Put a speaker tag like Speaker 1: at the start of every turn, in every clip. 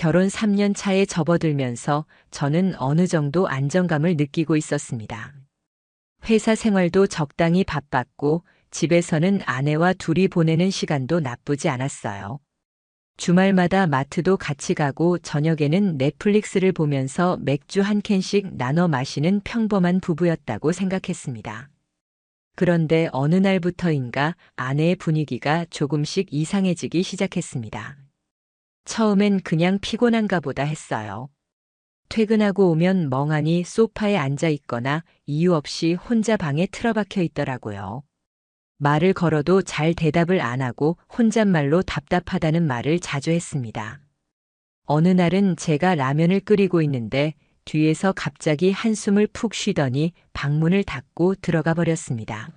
Speaker 1: 결혼 3년 차에 접어들면서 저는 어느 정도 안정감을 느끼고 있었습니다. 회사 생활도 적당히 바빴고 집에서는 아내와 둘이 보내는 시간도 나쁘지 않았어요. 주말마다 마트도 같이 가고 저녁에는 넷플릭스를 보면서 맥주 한 캔씩 나눠 마시는 평범한 부부였다고 생각했습니다. 그런데 어느 날부터인가 아내의 분위기가 조금씩 이상해지기 시작했습니다. 처음엔 그냥 피곤한가 보다 했어요. 퇴근하고 오면 멍하니 소파에 앉아 있거나 이유 없이 혼자 방에 틀어박혀 있더라고요. 말을 걸어도 잘 대답을 안 하고 혼잣말로 답답하다는 말을 자주 했습니다. 어느 날은 제가 라면을 끓이고 있는데 뒤에서 갑자기 한숨을 푹 쉬더니 방문을 닫고 들어가 버렸습니다.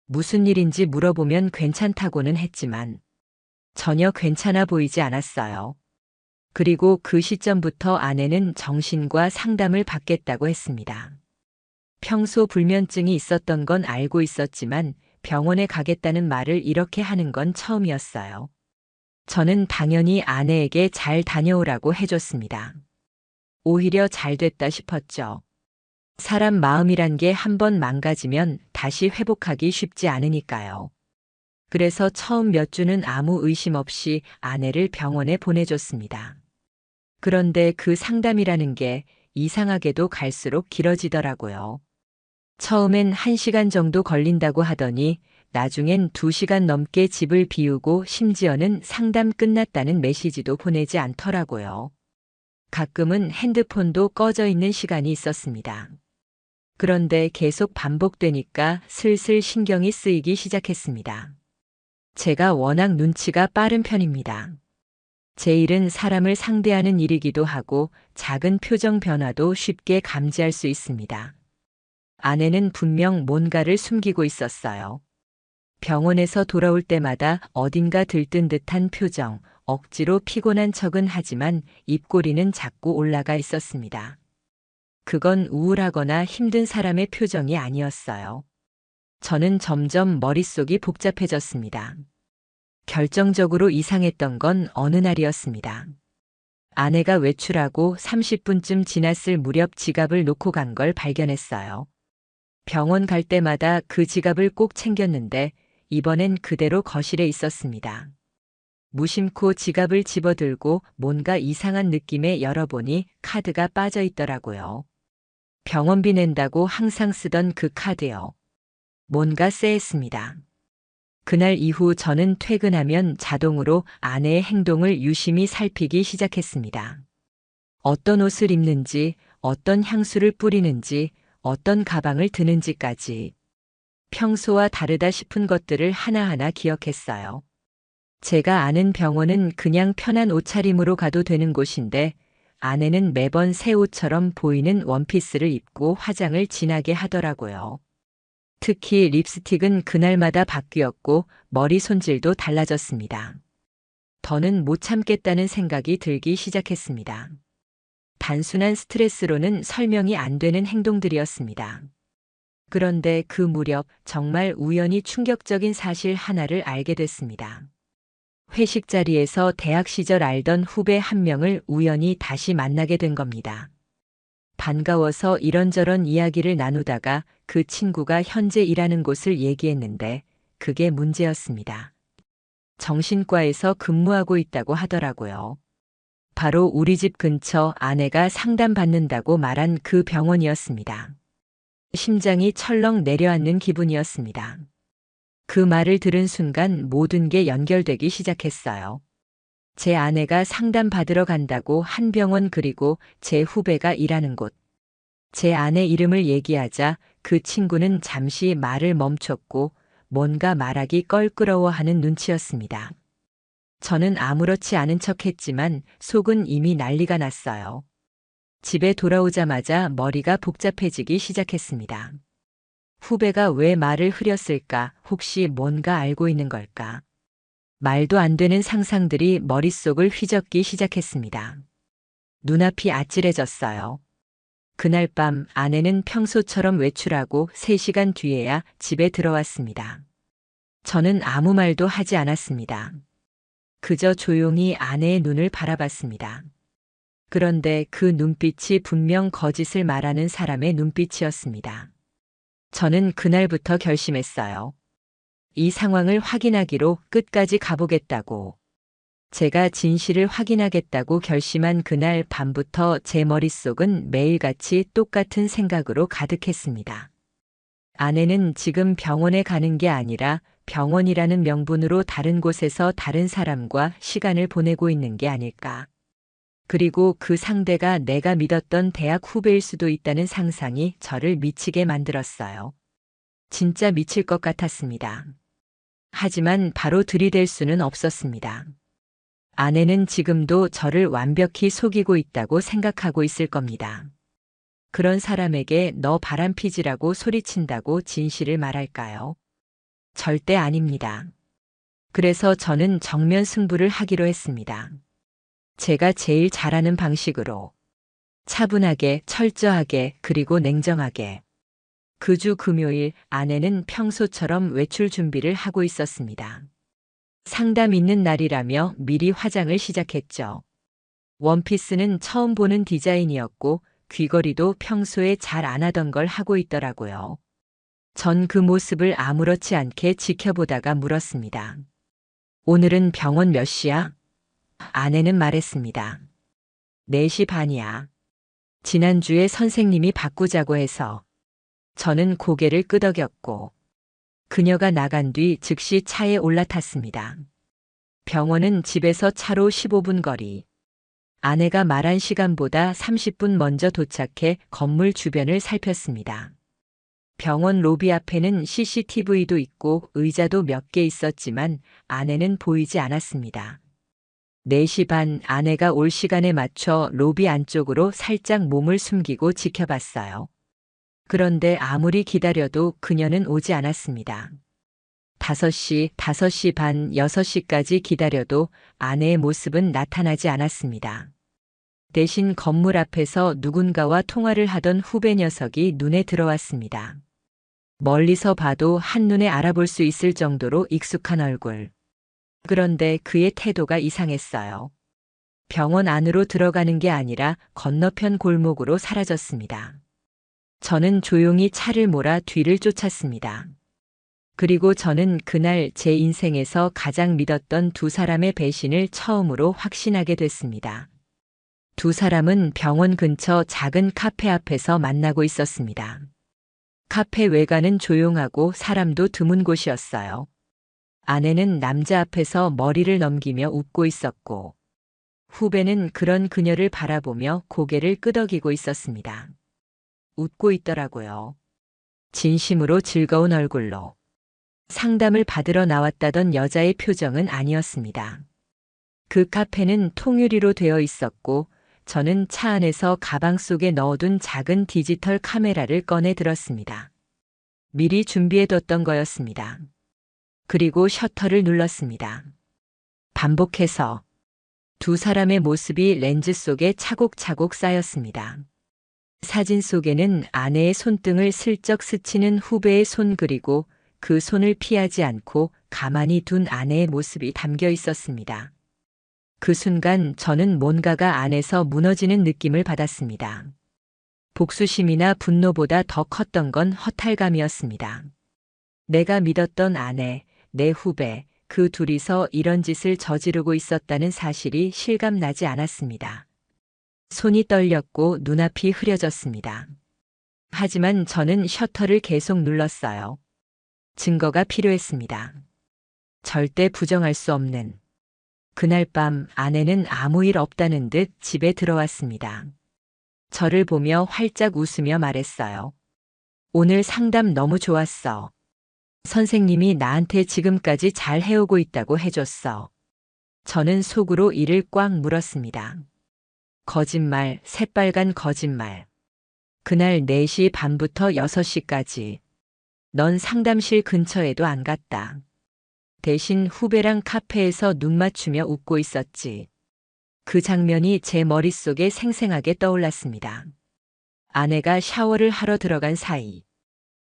Speaker 1: 무슨 일인지 물어보면 괜찮다고는 했지만 전혀 괜찮아 보이지 않았어요. 그리고 그 시점부터 아내는 정신과 상담을 받겠다고 했습니다. 평소 불면증이 있었던 건 알고 있었지만 병원에 가겠다는 말을 이렇게 하는 건 처음이었어요. 저는 당연히 아내에게 잘 다녀오라고 해줬습니다. 오히려 잘 됐다 싶었죠. 사람 마음이란 게 한 번 망가지면 다시 회복하기 쉽지 않으니까요. 그래서 처음 몇 주는 아무 의심 없이 아내를 병원에 보내줬습니다. 그런데 그 상담이라는 게 이상하게도 갈수록 길어지더라고요. 처음엔 1시간 정도 걸린다고 하더니 나중엔 2시간 넘게 집을 비우고 심지어는 상담 끝났다는 메시지도 보내지 않더라고요. 가끔은 핸드폰도 꺼져 있는 시간이 있었습니다. 그런데 계속 반복되니까 슬슬 신경이 쓰이기 시작했습니다. 제가 워낙 눈치가 빠른 편입니다. 제 일은 사람을 상대하는 일이기도 하고 작은 표정 변화도 쉽게 감지할 수 있습니다. 아내는 분명 뭔가를 숨기고 있었어요. 병원에서 돌아올 때마다 어딘가 들뜬 듯한 표정, 억지로 피곤한 척은 하지만 입꼬리는 자꾸 올라가 있었습니다. 그건 우울하거나 힘든 사람의 표정이 아니었어요. 저는 점점 머릿속이 복잡해졌습니다. 결정적으로 이상했던 건 어느 날이었습니다. 아내가 외출하고 30분쯤 지났을 무렵 지갑을 놓고 간 걸 발견했어요. 병원 갈 때마다 그 지갑을 꼭 챙겼는데 이번엔 그대로 거실에 있었습니다. 무심코 지갑을 집어들고 뭔가 이상한 느낌에 열어보니 카드가 빠져 있더라고요. 병원비 낸다고 항상 쓰던 그 카드요. 뭔가 쎄했습니다. 그날 이후 저는 퇴근하면 자동으로 아내의 행동을 유심히 살피기 시작했습니다. 어떤 옷을 입는지, 어떤 향수를 뿌리는지, 어떤 가방을 드는지까지. 평소와 다르다 싶은 것들을 하나하나 기억했어요. 제가 아는 병원은 그냥 편한 옷차림으로 가도 되는 곳인데 아내는 매번 새 옷처럼 보이는 원피스를 입고 화장을 진하게 하더라고요. 특히 립스틱은 그날마다 바뀌었고 머리 손질도 달라졌습니다. 더는 못 참겠다는 생각이 들기 시작했습니다. 단순한 스트레스로는 설명이 안 되는 행동들이었습니다. 그런데 그 무렵 정말 우연히 충격적인 사실 하나를 알게 됐습니다. 회식 자리에서 대학 시절 알던 후배 한 명을 우연히 다시 만나게 된 겁니다. 반가워서 이런저런 이야기를 나누다가 그 친구가 현재 일하는 곳을 얘기했는데 그게 문제였습니다. 정신과에서 근무하고 있다고 하더라고요. 바로 우리 집 근처 아내가 상담받는다고 말한 그 병원이었습니다. 심장이 철렁 내려앉는 기분이었습니다. 그 말을 들은 순간 모든 게 연결되기 시작했어요. 제 아내가 상담받으러 간다고 한 병원 그리고 제 후배가 일하는 곳. 제 아내 이름을 얘기하자 그 친구는 잠시 말을 멈췄고 뭔가 말하기 껄끄러워하는 눈치였습니다. 저는 아무렇지 않은 척했지만 속은 이미 난리가 났어요. 집에 돌아오자마자 머리가 복잡해지기 시작했습니다. 후배가 왜 말을 흐렸을까? 혹시 뭔가 알고 있는 걸까? 말도 안 되는 상상들이 머릿속을 휘젓기 시작했습니다. 눈앞이 아찔해졌어요. 그날 밤 아내는 평소처럼 외출하고 3시간 뒤에야 집에 들어왔습니다. 저는 아무 말도 하지 않았습니다. 그저 조용히 아내의 눈을 바라봤습니다. 그런데 그 눈빛이 분명 거짓을 말하는 사람의 눈빛이었습니다. 저는 그날부터 결심했어요. 이 상황을 확인하기로 끝까지 가보겠다고. 제가 진실을 확인하겠다고 결심한 그날 밤부터 제 머릿속은 매일같이 똑같은 생각으로 가득했습니다. 아내는 지금 병원에 가는 게 아니라 병원이라는 명분으로 다른 곳에서 다른 사람과 시간을 보내고 있는 게 아닐까. 그리고 그 상대가 내가 믿었던 대학 후배일 수도 있다는 상상이 저를 미치게 만들었어요. 진짜 미칠 것 같았습니다. 하지만 바로 들이댈 수는 없었습니다. 아내는 지금도 저를 완벽히 속이고 있다고 생각하고 있을 겁니다. 그런 사람에게 너 바람피지라고 소리친다고 진실을 말할까요? 절대 아닙니다. 그래서 저는 정면 승부를 하기로 했습니다. 제가 제일 잘하는 방식으로. 차분하게, 철저하게, 그리고 냉정하게. 그 주 금요일 아내는 평소처럼 외출 준비를 하고 있었습니다. 상담 있는 날이라며 미리 화장을 시작했죠. 원피스는 처음 보는 디자인이었고 귀걸이도 평소에 잘 안 하던 걸 하고 있더라고요. 전 그 모습을 아무렇지 않게 지켜보다가 물었습니다. 오늘은 병원 몇 시야? 아내는 말했습니다. 4시 반이야. 지난주에 선생님이 바꾸자고 해서. 저는 고개를 끄덕였고 그녀가 나간 뒤 즉시 차에 올라탔습니다. 병원은 집에서 차로 15분 거리. 아내가 말한 시간보다 30분 먼저 도착해 건물 주변을 살폈습니다. 병원 로비 앞에는 CCTV도 있고 의자도 몇 개 있었지만 아내는 보이지 않았습니다. 4시 반 아내가 올 시간에 맞춰 로비 안쪽으로 살짝 몸을 숨기고 지켜봤어요. 그런데 아무리 기다려도 그녀는 오지 않았습니다. 5시, 5시 반, 6시까지 기다려도 아내의 모습은 나타나지 않았습니다. 대신 건물 앞에서 누군가와 통화를 하던 후배 녀석이 눈에 들어왔습니다. 멀리서 봐도 한눈에 알아볼 수 있을 정도로 익숙한 얼굴. 그런데 그의 태도가 이상했어요. 병원 안으로 들어가는 게 아니라 건너편 골목으로 사라졌습니다. 저는 조용히 차를 몰아 뒤를 쫓았습니다. 그리고 저는 그날 제 인생에서 가장 믿었던 두 사람의 배신을 처음으로 확신하게 됐습니다. 두 사람은 병원 근처 작은 카페 앞에서 만나고 있었습니다. 카페 외관은 조용하고 사람도 드문 곳이었어요. 아내는 남자 앞에서 머리를 넘기며 웃고 있었고 후배는 그런 그녀를 바라보며 고개를 끄덕이고 있었습니다. 웃고 있더라고요. 진심으로 즐거운 얼굴로. 상담을 받으러 나왔다던 여자의 표정은 아니었습니다. 그 카페는 통유리로 되어 있었고 저는 차 안에서 가방 속에 넣어둔 작은 디지털 카메라를 꺼내 들었습니다. 미리 준비해뒀던 거였습니다. 그리고 셔터를 눌렀습니다. 반복해서 두 사람의 모습이 렌즈 속에 차곡차곡 쌓였습니다. 사진 속에는 아내의 손등을 슬쩍 스치는 후배의 손 그리고 그 손을 피하지 않고 가만히 둔 아내의 모습이 담겨 있었습니다. 그 순간 저는 뭔가가 안에서 무너지는 느낌을 받았습니다. 복수심이나 분노보다 더 컸던 건 허탈감이었습니다. 내가 믿었던 아내, 내 후배, 그 둘이서 이런 짓을 저지르고 있었다는 사실이 실감나지 않았습니다. 손이 떨렸고 눈앞이 흐려졌습니다. 하지만 저는 셔터를 계속 눌렀어요. 증거가 필요했습니다. 절대 부정할 수 없는. 그날 밤 아내는 아무 일 없다는 듯 집에 들어왔습니다. 저를 보며 활짝 웃으며 말했어요. 오늘 상담 너무 좋았어. 선생님이 나한테 지금까지 잘 해오고 있다고 해줬어. 저는 속으로 이를 꽉 물었습니다. 거짓말, 새빨간 거짓말. 그날 4시 반부터 6시까지. 넌 상담실 근처에도 안 갔다. 대신 후배랑 카페에서 눈 맞추며 웃고 있었지. 그 장면이 제 머릿속에 생생하게 떠올랐습니다. 아내가 샤워를 하러 들어간 사이.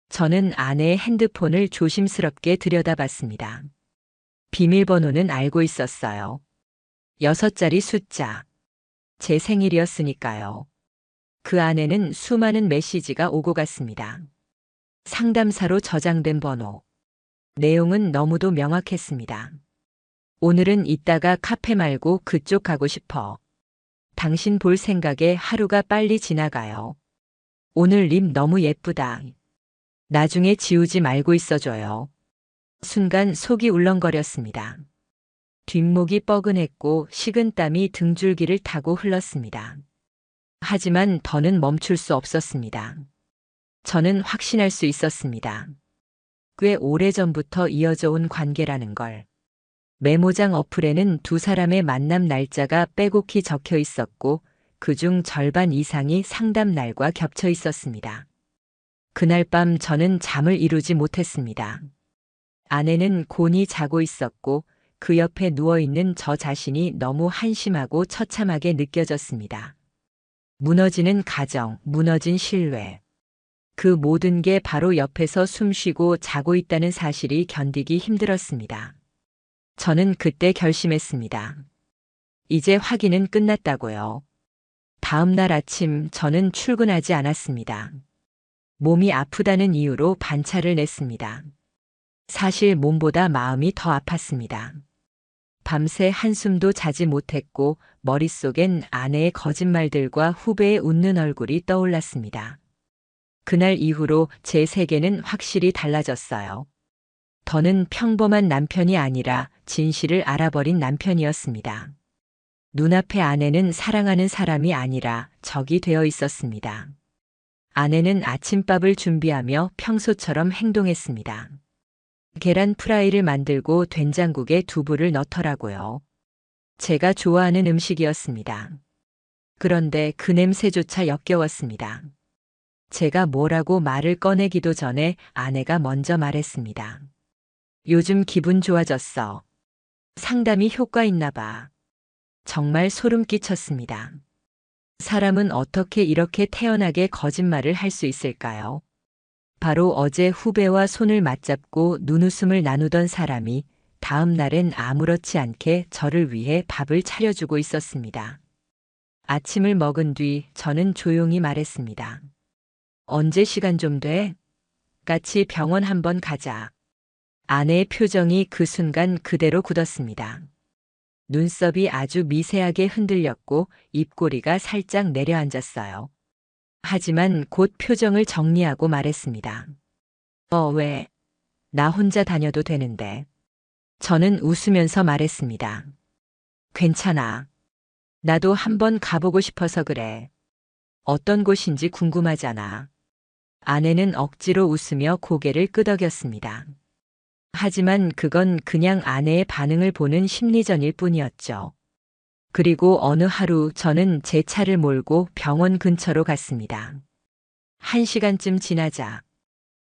Speaker 1: 저는 아내의 핸드폰을 조심스럽게 들여다봤습니다. 비밀번호는 알고 있었어요. 6자리 숫자. 제 생일이었으니까요. 그 안에는 수많은 메시지가 오고 갔습니다. 상담사로 저장된 번호. 내용은 너무도 명확했습니다. 오늘은 이따가 카페 말고 그쪽 가고 싶어. 당신 볼 생각에 하루가 빨리 지나가요. 오늘 립 너무 예쁘다. 나중에 지우지 말고 있어줘요. 순간 속이 울렁거렸습니다. 뒷목이 뻐근했고 식은땀이 등줄기를 타고 흘렀습니다. 하지만 더는 멈출 수 없었습니다. 저는 확신할 수 있었습니다. 꽤 오래전부터 이어져 온 관계라는 걸. 메모장 어플에는 두 사람의 만남 날짜가 빼곡히 적혀 있었고 그중 절반 이상이 상담 날과 겹쳐 있었습니다. 그날 밤 저는 잠을 이루지 못했습니다. 아내는 곤히 자고 있었고 그 옆에 누워있는 저 자신이 너무 한심하고 처참하게 느껴졌습니다. 무너지는 가정, 무너진 신뢰. 그 모든 게 바로 옆에서 숨쉬고 자고 있다는 사실이 견디기 힘들었습니다. 저는 그때 결심했습니다. 이제 확인은 끝났다고요. 다음 날 아침 저는 출근하지 않았습니다. 몸이 아프다는 이유로 반차를 냈습니다. 사실 몸보다 마음이 더 아팠습니다. 밤새 한숨도 자지 못했고 머릿속엔 아내의 거짓말들과 후배의 웃는 얼굴이 떠올랐습니다. 그날 이후로 제 세계는 확실히 달라졌어요. 더는 평범한 남편이 아니라 진실을 알아버린 남편이었습니다. 눈앞의 아내는 사랑하는 사람이 아니라 적이 되어 있었습니다. 아내는 아침밥을 준비하며 평소처럼 행동했습니다. 계란 프라이를 만들고 된장국에 두부를 넣더라고요. 제가 좋아하는 음식이었습니다. 그런데 그 냄새조차 역겨웠습니다. 제가 뭐라고 말을 꺼내기도 전에 아내가 먼저 말했습니다. 요즘 기분 좋아졌어. 상담이 효과 있나 봐. 정말 소름 끼쳤습니다. 사람은 어떻게 이렇게 태연하게 거짓말을 할 수 있을까요? 바로 어제 후배와 손을 맞잡고 눈웃음을 나누던 사람이 다음 날엔 아무렇지 않게 저를 위해 밥을 차려주고 있었습니다. 아침을 먹은 뒤 저는 조용히 말했습니다. 언제 시간 좀 돼? 같이 병원 한번 가자. 아내의 표정이 그 순간 그대로 굳었습니다. 눈썹이 아주 미세하게 흔들렸고 입꼬리가 살짝 내려앉았어요. 하지만 곧 표정을 정리하고 말했습니다. 왜? 나 혼자 다녀도 되는데. 저는 웃으면서 말했습니다. 괜찮아. 나도 한번 가보고 싶어서 그래. 어떤 곳인지 궁금하잖아. 아내는 억지로 웃으며 고개를 끄덕였습니다. 하지만 그건 그냥 아내의 반응을 보는 심리전일 뿐이었죠. 그리고 어느 하루 저는 제 차를 몰고 병원 근처로 갔습니다. 1시간쯤 지나자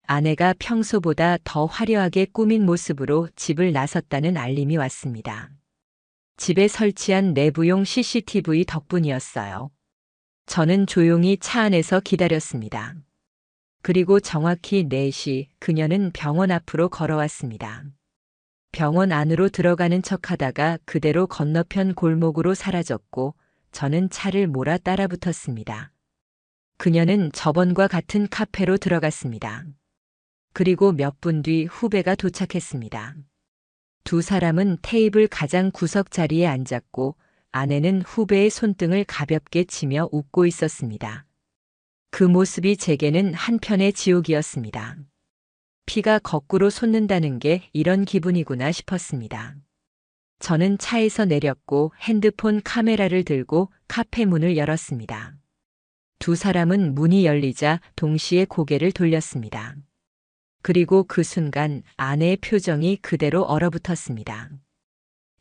Speaker 1: 아내가 평소보다 더 화려하게 꾸민 모습으로 집을 나섰다는 알림이 왔습니다. 집에 설치한 내부용 CCTV 덕분이었어요. 저는 조용히 차 안에서 기다렸습니다. 그리고 정확히 4시 그녀는 병원 앞으로 걸어왔습니다. 병원 안으로 들어가는 척하다가 그대로 건너편 골목으로 사라졌고 저는 차를 몰아 따라붙었습니다. 그녀는 저번과 같은 카페로 들어갔습니다. 그리고 몇 분 뒤 후배가 도착했습니다. 두 사람은 테이블 가장 구석 자리에 앉았고 아내는 후배의 손등을 가볍게 치며 웃고 있었습니다. 그 모습이 제게는 한편의 지옥이었습니다. 피가 거꾸로 솟는다는 게 이런 기분이구나 싶었습니다. 저는 차에서 내렸고 핸드폰 카메라를 들고 카페 문을 열었습니다. 두 사람은 문이 열리자 동시에 고개를 돌렸습니다. 그리고 그 순간 아내의 표정이 그대로 얼어붙었습니다.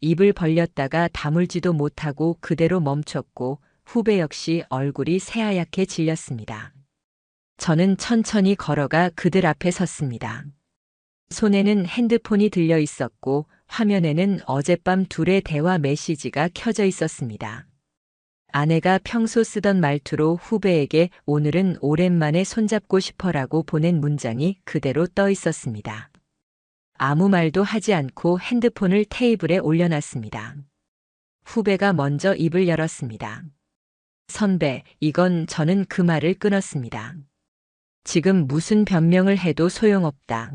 Speaker 1: 입을 벌렸다가 다물지도 못하고 그대로 멈췄고 후배 역시 얼굴이 새하얗게 질렸습니다. 저는 천천히 걸어가 그들 앞에 섰습니다. 손에는 핸드폰이 들려 있었고 화면에는 어젯밤 둘의 대화 메시지가 켜져 있었습니다. 아내가 평소 쓰던 말투로 후배에게 오늘은 오랜만에 손잡고 싶어라고 보낸 문장이 그대로 떠 있었습니다. 아무 말도 하지 않고 핸드폰을 테이블에 올려놨습니다. 후배가 먼저 입을 열었습니다. 선배, 이건 저는 그 말을 끊었습니다. 지금 무슨 변명을 해도 소용없다.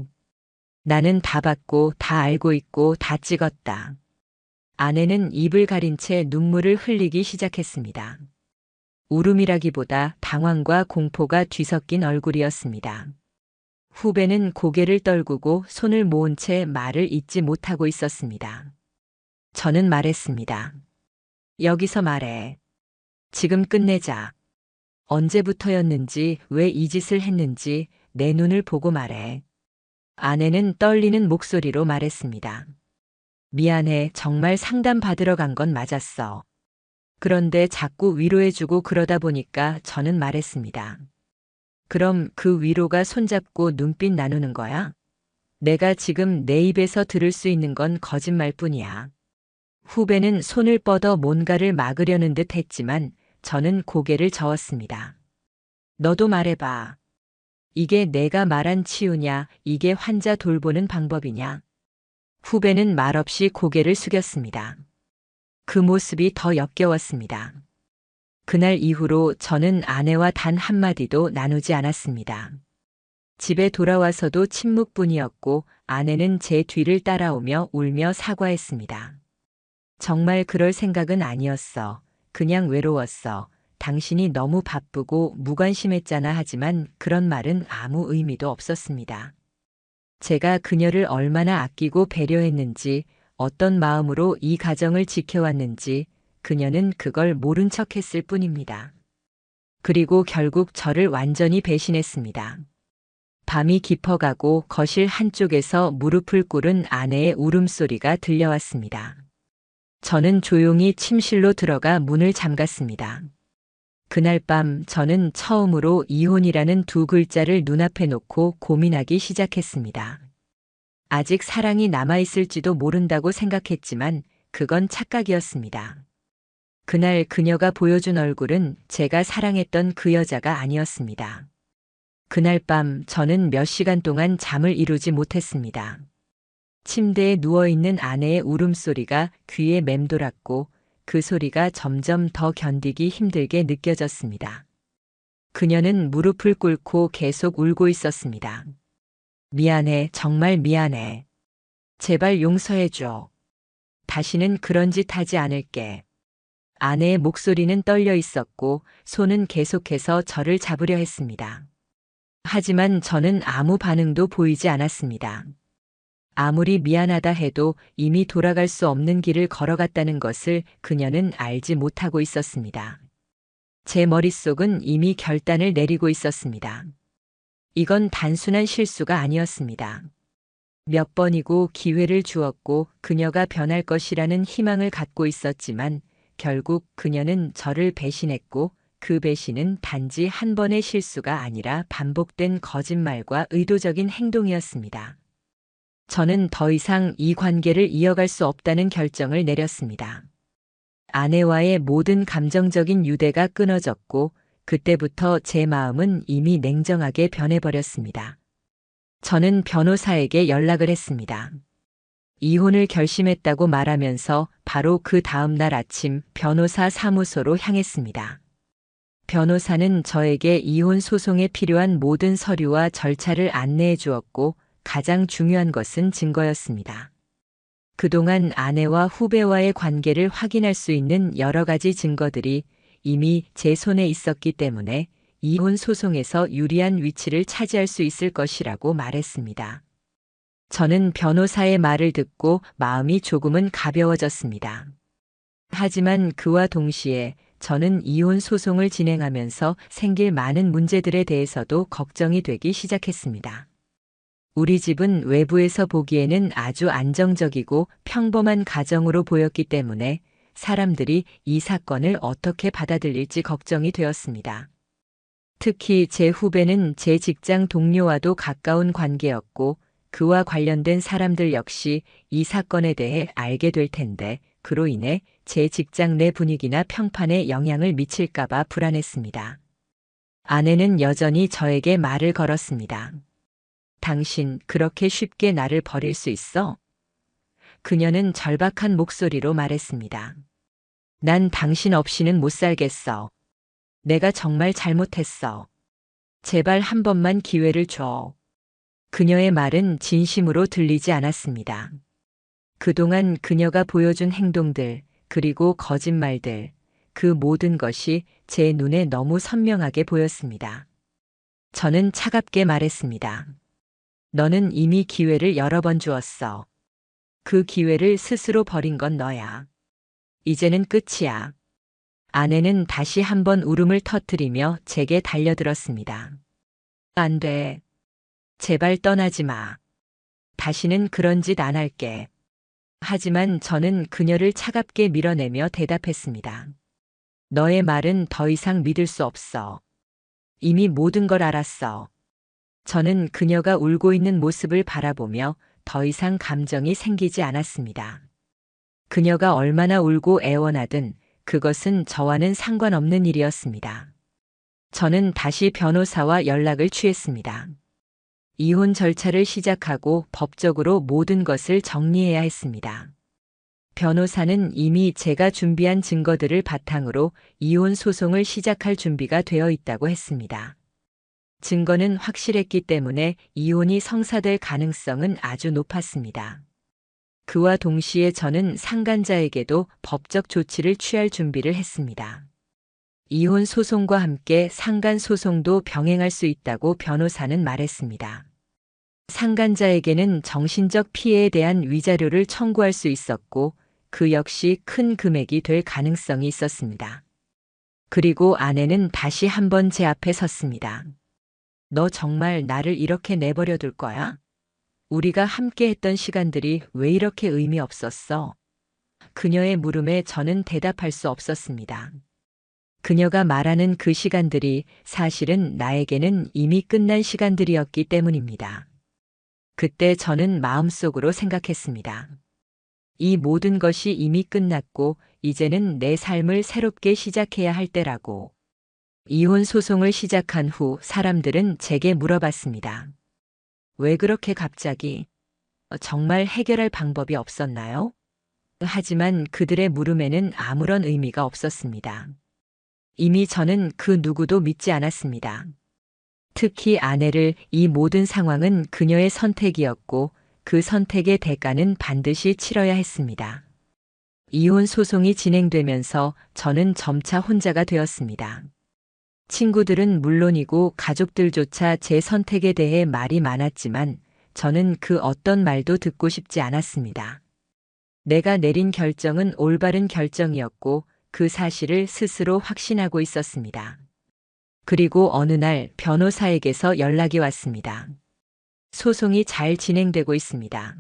Speaker 1: 나는 다 봤고 다 알고 있고 다 찍었다. 아내는 입을 가린 채 눈물을 흘리기 시작했습니다. 울음이라기보다 당황과 공포가 뒤섞인 얼굴이었습니다. 후배는 고개를 떨구고 손을 모은 채 말을 잇지 못하고 있었습니다. 저는 말했습니다. 여기서 말해. 지금 끝내자. 언제부터였는지, 왜 이 짓을 했는지 내 눈을 보고 말해. 아내는 떨리는 목소리로 말했습니다. 미안해, 정말 상담 받으러 간 건 맞았어. 그런데 자꾸 위로해주고 그러다 보니까 저는 말했습니다. 그럼 그 위로가 손잡고 눈빛 나누는 거야? 내가 지금 내 입에서 들을 수 있는 건 거짓말뿐이야. 후배는 손을 뻗어 뭔가를 막으려는 듯 했지만 저는 고개를 저었습니다. 너도 말해봐. 이게 내가 말한 치유냐, 이게 환자 돌보는 방법이냐? 후배는 말없이 고개를 숙였습니다. 그 모습이 더 역겨웠습니다. 그날 이후로 저는 아내와 단 한마디도 나누지 않았습니다. 집에 돌아와서도 침묵뿐이었고 아내는 제 뒤를 따라오며 울며 사과했습니다. 정말 그럴 생각은 아니었어. 그냥 외로웠어. 당신이 너무 바쁘고 무관심했잖아. 하지만 그런 말은 아무 의미도 없었습니다. 제가 그녀를 얼마나 아끼고 배려했는지, 어떤 마음으로 이 가정을 지켜왔는지 그녀는 그걸 모른 척했을 뿐입니다. 그리고 결국 저를 완전히 배신했습니다. 밤이 깊어가고 거실 한쪽에서 무릎을 꿇은 아내의 울음소리가 들려왔습니다. 저는 조용히 침실로 들어가 문을 잠갔습니다. 그날 밤 저는 처음으로 이혼이라는 두 글자를 눈앞에 놓고 고민하기 시작했습니다. 아직 사랑이 남아있을지도 모른다고 생각했지만 그건 착각이었습니다. 그날 그녀가 보여준 얼굴은 제가 사랑했던 그 여자가 아니었습니다. 그날 밤 저는 몇 시간 동안 잠을 이루지 못했습니다. 침대에 누워있는 아내의 울음소리가 귀에 맴돌았고 그 소리가 점점 더 견디기 힘들게 느껴졌습니다. 그녀는 무릎을 꿇고 계속 울고 있었습니다. 미안해, 정말 미안해. 제발 용서해줘. 다시는 그런 짓 하지 않을게. 아내의 목소리는 떨려 있었고 손은 계속해서 저를 잡으려 했습니다. 하지만 저는 아무 반응도 보이지 않았습니다. 아무리 미안하다 해도 이미 돌아갈 수 없는 길을 걸어갔다는 것을 그녀는 알지 못하고 있었습니다. 제 머릿속은 이미 결단을 내리고 있었습니다. 이건 단순한 실수가 아니었습니다. 몇 번이고 기회를 주었고 그녀가 변할 것이라는 희망을 갖고 있었지만 결국 그녀는 저를 배신했고 그 배신은 단지 한 번의 실수가 아니라 반복된 거짓말과 의도적인 행동이었습니다. 저는 더 이상 이 관계를 이어갈 수 없다는 결정을 내렸습니다. 아내와의 모든 감정적인 유대가 끊어졌고 그때부터 제 마음은 이미 냉정하게 변해버렸습니다. 저는 변호사에게 연락을 했습니다. 이혼을 결심했다고 말하면서 바로 그 다음 날 아침 변호사 사무소로 향했습니다. 변호사는 저에게 이혼 소송에 필요한 모든 서류와 절차를 안내해 주었고 가장 중요한 것은 증거였습니다. 그동안 아내와 후배와의 관계를 확인할 수 있는 여러 가지 증거들이 이미 제 손에 있었기 때문에 이혼 소송에서 유리한 위치를 차지할 수 있을 것이라고 말했습니다. 저는 변호사의 말을 듣고 마음이 조금은 가벼워졌습니다. 하지만 그와 동시에 저는 이혼 소송을 진행하면서 생길 많은 문제들에 대해서도 걱정이 되기 시작했습니다. 우리 집은 외부에서 보기에는 아주 안정적이고 평범한 가정으로 보였기 때문에 사람들이 이 사건을 어떻게 받아들일지 걱정이 되었습니다. 특히 제 후배는 제 직장 동료와도 가까운 관계였고 그와 관련된 사람들 역시 이 사건에 대해 알게 될 텐데 그로 인해 제 직장 내 분위기나 평판에 영향을 미칠까봐 불안했습니다. 아내는 여전히 저에게 말을 걸었습니다. 당신 그렇게 쉽게 나를 버릴 수 있어? 그녀는 절박한 목소리로 말했습니다. 난 당신 없이는 못 살겠어. 내가 정말 잘못했어. 제발 한 번만 기회를 줘. 그녀의 말은 진심으로 들리지 않았습니다. 그동안 그녀가 보여준 행동들, 그리고 거짓말들, 그 모든 것이 제 눈에 너무 선명하게 보였습니다. 저는 차갑게 말했습니다. 너는 이미 기회를 여러 번 주었어. 그 기회를 스스로 버린 건 너야. 이제는 끝이야. 아내는 다시 한번 울음을 터뜨리며 제게 달려들었습니다. 안 돼. 제발 떠나지 마. 다시는 그런 짓 안 할게. 하지만 저는 그녀를 차갑게 밀어내며 대답했습니다. 너의 말은 더 이상 믿을 수 없어. 이미 모든 걸 알았어. 저는 그녀가 울고 있는 모습을 바라보며 더 이상 감정이 생기지 않았습니다. 그녀가 얼마나 울고 애원하든 그것은 저와는 상관없는 일이었습니다. 저는 다시 변호사와 연락을 취했습니다. 이혼 절차를 시작하고 법적으로 모든 것을 정리해야 했습니다. 변호사는 이미 제가 준비한 증거들을 바탕으로 이혼 소송을 시작할 준비가 되어 있다고 했습니다. 증거는 확실했기 때문에 이혼이 성사될 가능성은 아주 높았습니다. 그와 동시에 저는 상간자에게도 법적 조치를 취할 준비를 했습니다. 이혼 소송과 함께 상간 소송도 병행할 수 있다고 변호사는 말했습니다. 상간자에게는 정신적 피해에 대한 위자료를 청구할 수 있었고 그 역시 큰 금액이 될 가능성이 있었습니다. 그리고 아내는 다시 한번 제 앞에 섰습니다. 너 정말 나를 이렇게 내버려 둘 거야? 우리가 함께 했던 시간들이 왜 이렇게 의미 없었어? 그녀의 물음에 저는 대답할 수 없었습니다. 그녀가 말하는 그 시간들이 사실은 나에게는 이미 끝난 시간들이었기 때문입니다. 그때 저는 마음속으로 생각했습니다. 이 모든 것이 이미 끝났고 이제는 내 삶을 새롭게 시작해야 할 때라고. 이혼 소송을 시작한 후 사람들은 제게 물어봤습니다. 왜 그렇게 갑자기? 정말 해결할 방법이 없었나요? 하지만 그들의 물음에는 아무런 의미가 없었습니다. 이미 저는 그 누구도 믿지 않았습니다. 특히 아내를. 이 모든 상황은 그녀의 선택이었고 그 선택의 대가는 반드시 치러야 했습니다. 이혼 소송이 진행되면서 저는 점차 혼자가 되었습니다. 친구들은 물론이고 가족들조차 제 선택에 대해 말이 많았지만 저는 그 어떤 말도 듣고 싶지 않았습니다. 내가 내린 결정은 올바른 결정이었고 그 사실을 스스로 확신하고 있었습니다. 그리고 어느 날 변호사에게서 연락이 왔습니다. 소송이 잘 진행되고 있습니다.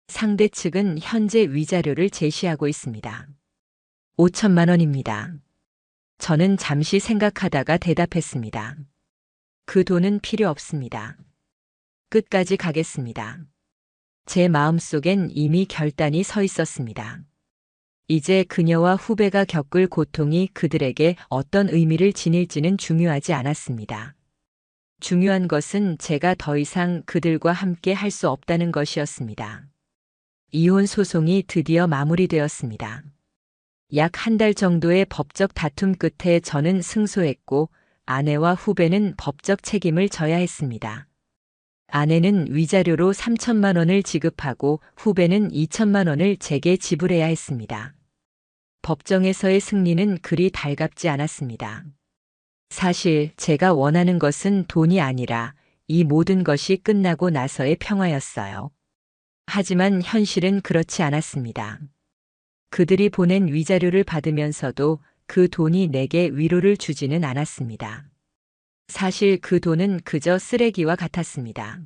Speaker 1: 상대 측은 현재 위자료를 제시하고 있습니다. 5천만 원입니다. 저는 잠시 생각하다가 대답했습니다. 그 돈은 필요 없습니다. 끝까지 가겠습니다. 제 마음속엔 이미 결단이 서 있었습니다. 이제 그녀와 후배가 겪을 고통이 그들에게 어떤 의미를 지닐지는 중요하지 않았습니다. 중요한 것은 제가 더 이상 그들과 함께 할 수 없다는 것이었습니다. 이혼 소송이 드디어 마무리되었습니다. 약 한 달 정도의 법적 다툼 끝에 저는 승소했고 아내와 후배는 법적 책임을 져야 했습니다. 아내는 위자료로 3천만 원을 지급하고 후배는 2천만 원을 제게 지불해야 했습니다. 법정에서의 승리는 그리 달갑지 않았습니다. 사실 제가 원하는 것은 돈이 아니라 이 모든 것이 끝나고 나서의 평화였어요. 하지만 현실은 그렇지 않았습니다. 그들이 보낸 위자료를 받으면서도 그 돈이 내게 위로를 주지는 않았습니다. 사실 그 돈은 그저 쓰레기와 같았습니다.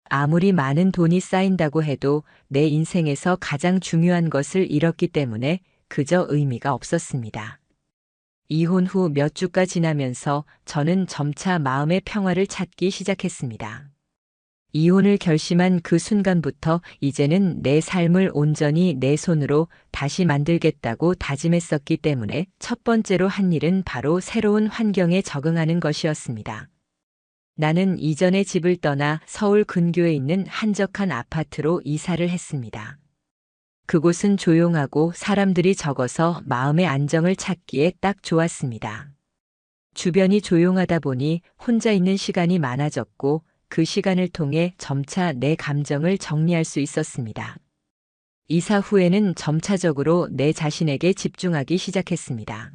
Speaker 1: 아무리 많은 돈이 쌓인다고 해도 내 인생에서 가장 중요한 것을 잃었기 때문에 그저 의미가 없었습니다. 이혼 후 몇 주가 지나면서 저는 점차 마음의 평화를 찾기 시작했습니다. 이혼을 결심한 그 순간부터 이제는 내 삶을 온전히 내 손으로 다시 만들겠다고 다짐했었기 때문에 첫 번째로 한 일은 바로 새로운 환경에 적응하는 것이었습니다. 나는 이전의 집을 떠나 서울 근교에 있는 한적한 아파트로 이사를 했습니다. 그곳은 조용하고 사람들이 적어서 마음의 안정을 찾기에 딱 좋았습니다. 주변이 조용하다 보니 혼자 있는 시간이 많아졌고 그 시간을 통해 점차 내 감정을 정리할 수 있었습니다. 이사 후에는 점차적으로 내 자신에게 집중하기 시작했습니다.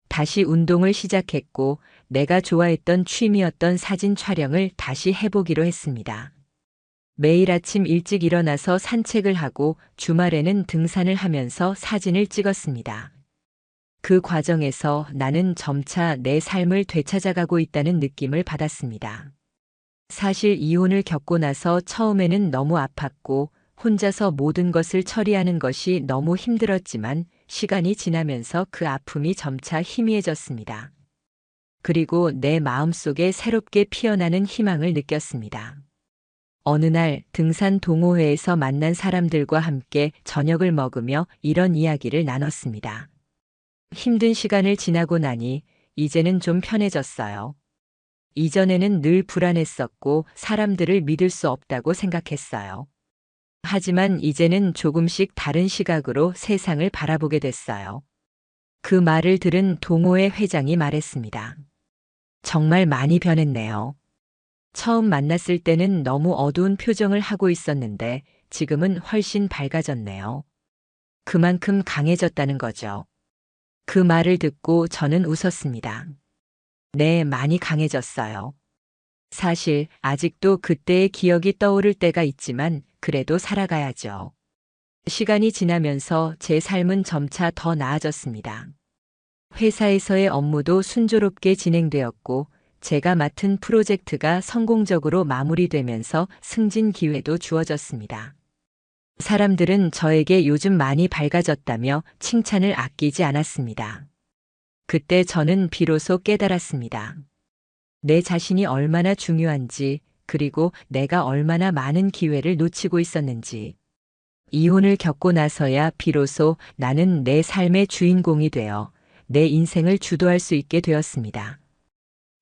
Speaker 1: 다시 운동을 시작했고 내가 좋아했던 취미였던 사진 촬영을 다시 해보기로 했습니다. 매일 아침 일찍 일어나서 산책을 하고 주말에는 등산을 하면서 사진을 찍었습니다. 그 과정에서 나는 점차 내 삶을 되찾아가고 있다는 느낌을 받았습니다. 사실 이혼을 겪고 나서 처음에는 너무 아팠고 혼자서 모든 것을 처리하는 것이 너무 힘들었지만 시간이 지나면서 그 아픔이 점차 희미해졌습니다. 그리고 내 마음속에 새롭게 피어나는 희망을 느꼈습니다. 어느 날 등산 동호회에서 만난 사람들과 함께 저녁을 먹으며 이런 이야기를 나눴습니다. 힘든 시간을 지나고 나니 이제는 좀 편해졌어요. 이전에는 늘 불안했었고 사람들을 믿을 수 없다고 생각했어요. 하지만 이제는 조금씩 다른 시각으로 세상을 바라보게 됐어요. 그 말을 들은 동호회 회장이 말했습니다. 정말 많이 변했네요. 처음 만났을 때는 너무 어두운 표정을 하고 있었는데 지금은 훨씬 밝아졌네요. 그만큼 강해졌다는 거죠. 그 말을 듣고 저는 웃었습니다. 네, 많이 강해졌어요. 사실 아직도 그때의 기억이 떠오를 때가 있지만 그래도 살아가야죠. 시간이 지나면서 제 삶은 점차 더 나아졌습니다. 회사에서의 업무도 순조롭게 진행되었고 제가 맡은 프로젝트가 성공적으로 마무리되면서 승진 기회도 주어졌습니다. 사람들은 저에게 요즘 많이 밝아졌다며 칭찬을 아끼지 않았습니다. 그때 저는 비로소 깨달았습니다. 내 자신이 얼마나 중요한지, 그리고 내가 얼마나 많은 기회를 놓치고 있었는지. 이혼을 겪고 나서야 비로소 나는 내 삶의 주인공이 되어 내 인생을 주도할 수 있게 되었습니다.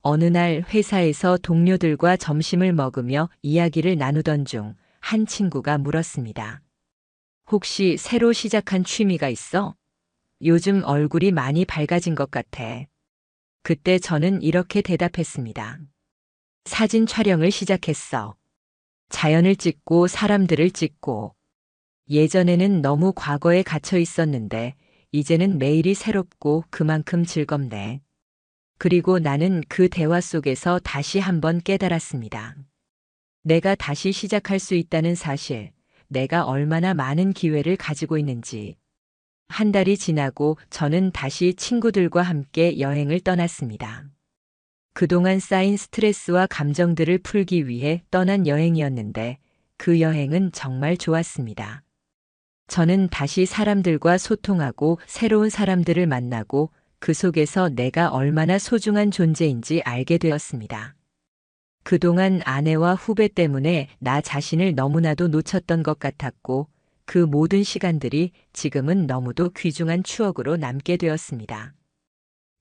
Speaker 1: 어느 날 회사에서 동료들과 점심을 먹으며 이야기를 나누던 중 한 친구가 물었습니다. 혹시 새로 시작한 취미가 있어? 요즘 얼굴이 많이 밝아진 것 같아. 그때 저는 이렇게 대답했습니다. 사진 촬영을 시작했어. 자연을 찍고 사람들을 찍고. 예전에는 너무 과거에 갇혀 있었는데 이제는 매일이 새롭고 그만큼 즐겁네. 그리고 나는 그 대화 속에서 다시 한번 깨달았습니다. 내가 다시 시작할 수 있다는 사실, 내가 얼마나 많은 기회를 가지고 있는지. 한 달이 지나고 저는 다시 친구들과 함께 여행을 떠났습니다. 그동안 쌓인 스트레스와 감정들을 풀기 위해 떠난 여행이었는데 그 여행은 정말 좋았습니다. 저는 다시 사람들과 소통하고 새로운 사람들을 만나고 그 속에서 내가 얼마나 소중한 존재인지 알게 되었습니다. 그동안 아내와 후배 때문에 나 자신을 너무나도 놓쳤던 것 같았고 그 모든 시간들이 지금은 너무도 귀중한 추억으로 남게 되었습니다.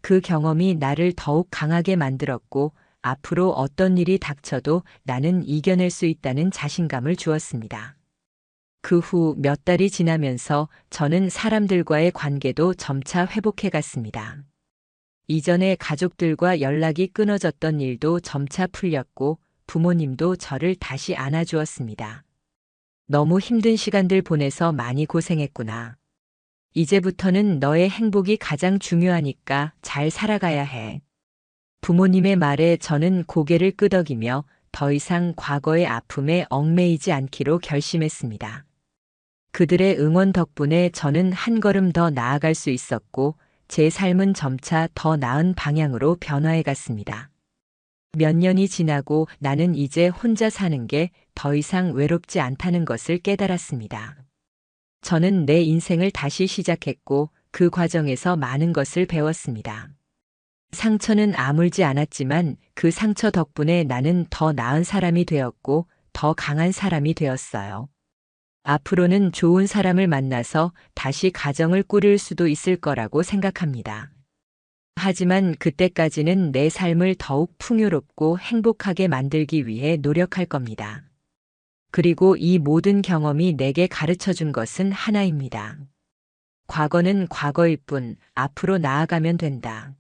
Speaker 1: 그 경험이 나를 더욱 강하게 만들었고 앞으로 어떤 일이 닥쳐도 나는 이겨낼 수 있다는 자신감을 주었습니다. 그 후 몇 달이 지나면서 저는 사람들과의 관계도 점차 회복해 갔습니다. 이전에 가족들과 연락이 끊어졌던 일도 점차 풀렸고 부모님도 저를 다시 안아주었습니다. 너무 힘든 시간들 보내서 많이 고생했구나. 이제부터는 너의 행복이 가장 중요하니까 잘 살아가야 해. 부모님의 말에 저는 고개를 끄덕이며 더 이상 과거의 아픔에 얽매이지 않기로 결심했습니다. 그들의 응원 덕분에 저는 한 걸음 더 나아갈 수 있었고 제 삶은 점차 더 나은 방향으로 변화해 갔습니다. 몇 년이 지나고 나는 이제 혼자 사는 게 더 이상 외롭지 않다는 것을 깨달았습니다. 저는 내 인생을 다시 시작했고 그 과정에서 많은 것을 배웠습니다. 상처는 아물지 않았지만 그 상처 덕분에 나는 더 나은 사람이 되었고 더 강한 사람이 되었어요. 앞으로는 좋은 사람을 만나서 다시 가정을 꾸릴 수도 있을 거라고 생각합니다. 하지만 그때까지는 내 삶을 더욱 풍요롭고 행복하게 만들기 위해 노력할 겁니다. 그리고 이 모든 경험이 내게 가르쳐 준 것은 하나입니다. 과거는 과거일 뿐 앞으로 나아가면 된다.